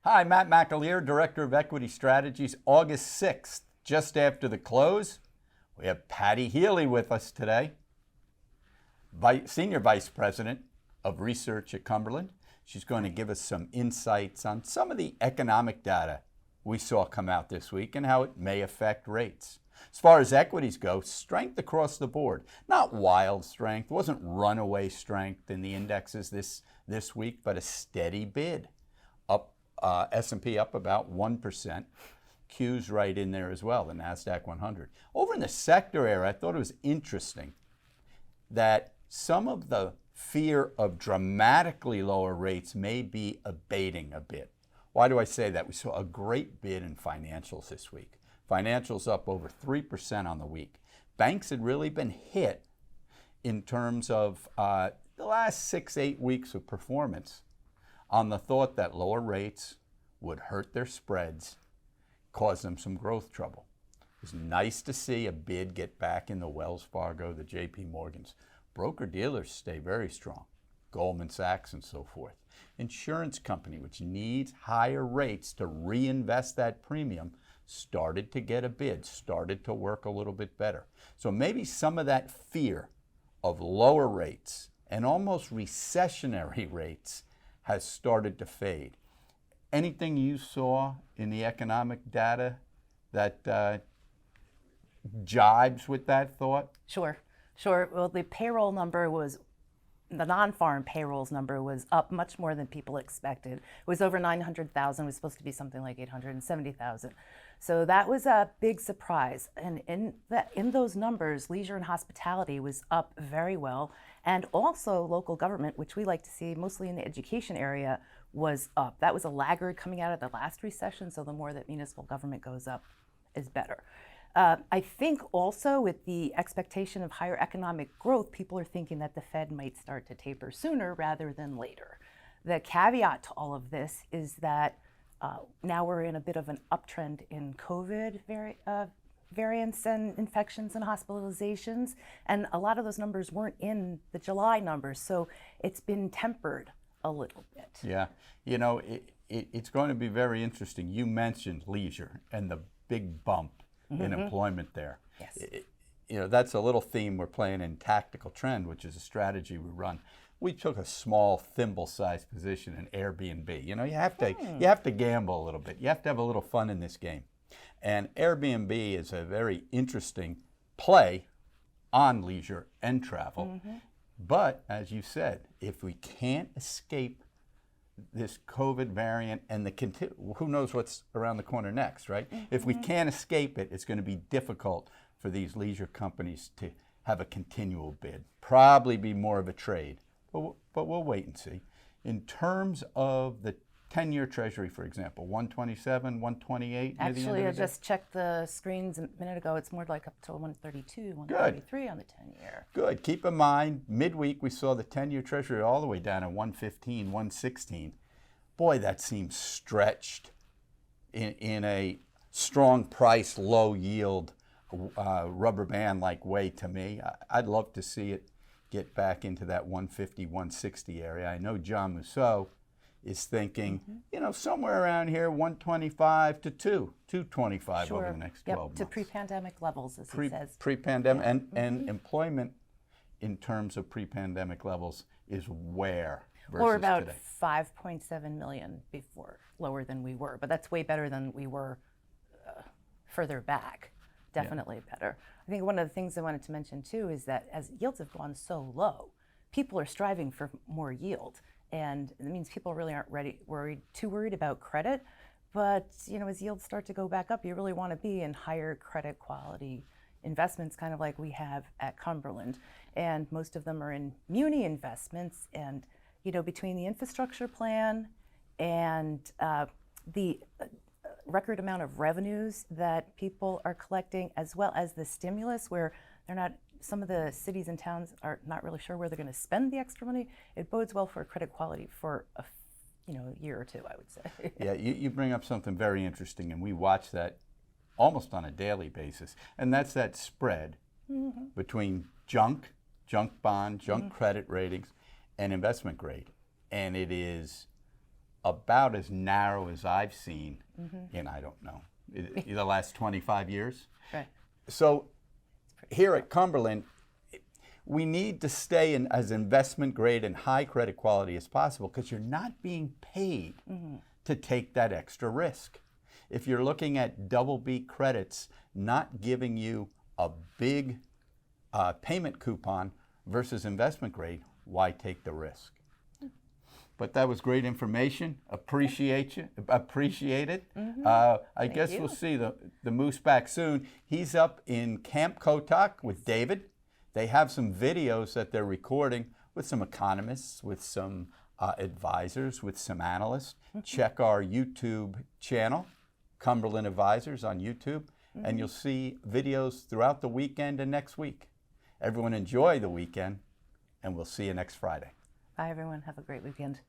Hi, Matt McAleer, Director of Equity Strategies. August 6th, just after the close, we have Patty Healy with us today, Senior Vice President of Research at Cumberland. She's going to give us some insights on some of the economic data we saw come out this week and how it may affect rates. As far as equities go, strength across the board. Not wild strength, wasn't runaway strength in the indexes this week, but a steady bid. Up S&P up about 1%. Q's right in there as well, the NASDAQ 100. Over in the sector area, I thought it was interesting that some of the fear of dramatically lower rates may be abating a bit. Why do I say that? We saw a great bid in financials this week. Financials up over 3% on the week. Banks had really been hit in terms of the last 6-8 weeks of performance on the thought that lower rates would hurt their spreads, cause them some growth trouble. It was nice to see a bid get back in the Wells Fargo, the JP Morgans. Broker-dealers stay very strong, Goldman Sachs and so forth. Insurance company, which needs higher rates to reinvest that premium, started to get a bid, started to work a little bit better. So maybe some of that fear of lower rates and almost recessionary rates has started to fade. Anything you saw in the economic data that jibes with that thought? Sure. Well, the payroll number was, the non-farm payrolls number was up much more than people expected. It was over 900,000. It was supposed to be something like 870,000. So that was a big surprise. And in those numbers, leisure and hospitality was up very well. And also local government, which we like to see mostly in the education area, was up. That was a laggard coming out of the last recession. So the more that municipal government goes up is better. I think also with the expectation of higher economic growth, people are thinking that the Fed might start to taper sooner rather than later. The caveat to all of this is that now we're in a bit of an uptrend in COVID variants and infections and hospitalizations, and a lot of those numbers weren't in the July numbers, so it's been tempered a little bit. Yeah, you know, it's going to be very interesting. You mentioned leisure and the big bump in employment there. Yes. You know, that's a little theme we're playing in Tactical Trend, which is a strategy we run. We took a small thimble-sized position in Airbnb. You know, you have to gamble a little bit. You have to have a little fun in this game. And Airbnb is a very interesting play on leisure and travel. But as you said, if we can't escape this COVID variant and who knows what's around the corner next, right? If we can't escape it, it's going to be difficult for these leisure companies to have a continual bid. Probably be more of a trade, but we'll wait and see. In terms of the 10-year Treasury, for example, 127, 128. Actually, I just checked the screens a minute ago. It's more like up to 132, 133 on the 10-year. Good. Keep in mind, midweek we saw the 10-year Treasury all the way down at 115, 116. Boy, that seems stretched in a strong price, low yield, rubber band-like way to me. I'd love to see it get back into that 150, 160 area. I know John Mousseau is thinking, you know, somewhere around here, 125 to 225 over the next 12 months. To pre-pandemic levels, as he says. Pre-pandemic, and employment in terms of pre-pandemic levels is where versus Or about today? 5.7 million before, lower than we were. But that's way better than we were further back. Definitely better. I think one of the things I wanted to mention too is that as yields have gone so low, people are striving for more yield. And it means people really aren't too worried about credit. But you know, as yields start to go back up, you really want to be in higher credit quality investments, kind of like we have at Cumberland. And most of them are in muni investments. And you know, between the infrastructure plan and the record amount of revenues that people are collecting, as well as the stimulus, where some of the cities and towns are not really sure where they're going to spend the extra money, it bodes well for credit quality for a year or two, I would say. Yeah, you bring up something very interesting, and we watch that almost on a daily basis, and that's that spread between junk bond, junk credit ratings, and investment grade. And it is about as narrow as I've seen in, I don't know, the last 25 years. Right. So here at Cumberland, we need to stay in as investment grade and high credit quality as possible because you're not being paid to take that extra risk. If you're looking at double B credits not giving you a big payment coupon versus investment grade, why take the risk? But that was great information. Appreciate it. I guess we'll see the Moose back soon. He's up in Camp Kotok with David. They have some videos that they're recording with some economists, with some advisors, with some analysts. Check our YouTube channel, Cumberland Advisors on YouTube, and you'll see videos throughout the weekend and next week. Everyone enjoy the weekend, and we'll see you next Friday. Bye, everyone. Have a great weekend.